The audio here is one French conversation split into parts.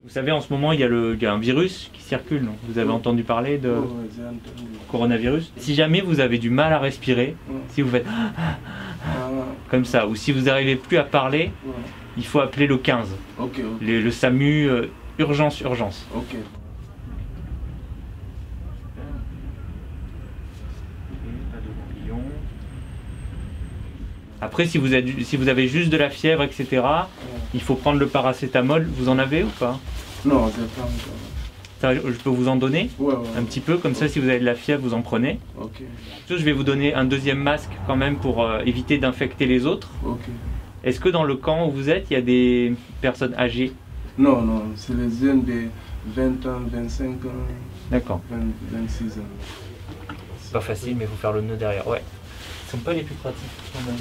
Vous savez, en ce moment, il y a un virus qui circule. Non, vous avez entendu parler de coronavirus. Si jamais vous avez du mal à respirer, si vous faites comme ça, ou si vous n'arrivez plus à parler, il faut appeler le 15. Le SAMU, urgence. Après, si vous avez juste de la fièvre, etc., il faut prendre le paracétamol. Vous en avez ou pas? Non, je n'ai pas encore. Ça, je peux vous en donner un petit peu, comme ça, si vous avez de la fièvre, vous en prenez. Je vais vous donner un deuxième masque quand même pour éviter d'infecter les autres. Est-ce que dans le camp où vous êtes, il y a des personnes âgées? Non, c'est les jeunes de 20 ans, 25 ans, D'accord. 26 ans. C'est pas facile, mais il faut faire le nœud derrière. Ouais. Ils sont pas les plus pratiques quand même.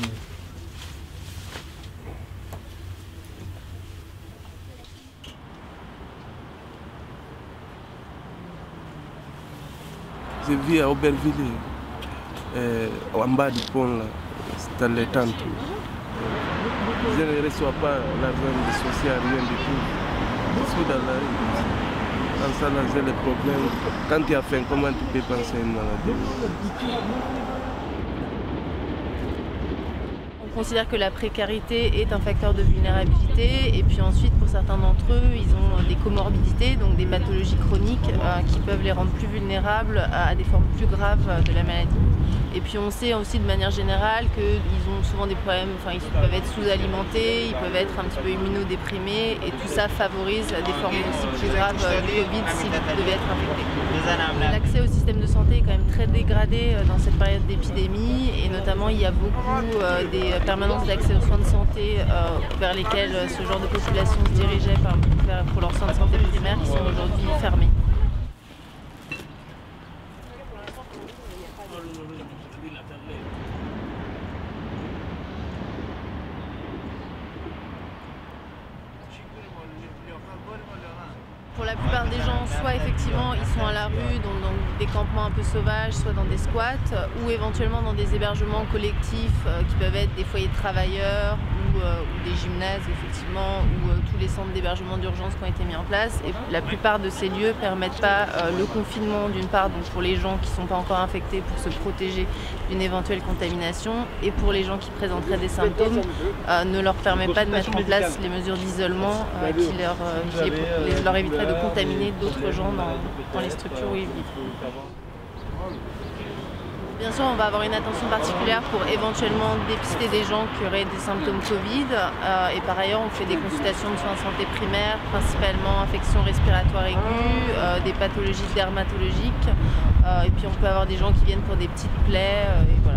Je vis à Aubervilliers, en bas du pont, là, dans les tentes. Je ne reçois pas l'argent de social, rien du tout. Je suis dans la rue. Quand ça, j'ai les problèmes. Quand tu as faim, comment tu peux penser à une maladie? On considère que la précarité est un facteur de vulnérabilité et puis ensuite pour certains d'entre eux ils ont des comorbidités, donc des pathologies chroniques qui peuvent les rendre plus vulnérables à des formes plus graves de la maladie. Et puis on sait aussi de manière générale qu'ils ont souvent des problèmes, ils peuvent être sous-alimentés, ils peuvent être un petit peu immunodéprimés et tout ça favorise des formes aussi plus graves de Covid s'ils devaient être infectés. L'accès au système de santé est quand même très dégradé dans cette période d'épidémie et notamment il y a beaucoup des permanences d'accès aux soins de santé vers lesquelles ce genre de population se dirigeait pour leurs soins de santé primaires qui sont aujourd'hui fermés. Pour la plupart des gens, soit effectivement ils sont à la rue, donc dans des campements un peu sauvages, soit dans des squats, ou éventuellement dans des hébergements collectifs qui peuvent être des foyers de travailleurs ou des gymnases effectivement, ou tous les centres d'hébergement d'urgence qui ont été mis en place. Et la plupart de ces lieux ne permettent pas le confinement d'une part donc pour les gens qui ne sont pas encore infectés pour se protéger d'une éventuelle contamination, et pour les gens qui présenteraient des symptômes ne leur permet pas de mettre en place les mesures d'isolement qui leur éviteraient de contaminer d'autres gens dans les structures où ils vivent. Bien sûr, on va avoir une attention particulière pour éventuellement dépister des gens qui auraient des symptômes Covid. Et par ailleurs, on fait des consultations de soins de santé primaires, principalement infections respiratoires aiguës, des pathologies dermatologiques. Et puis on peut avoir des gens qui viennent pour des petites plaies. Et voilà.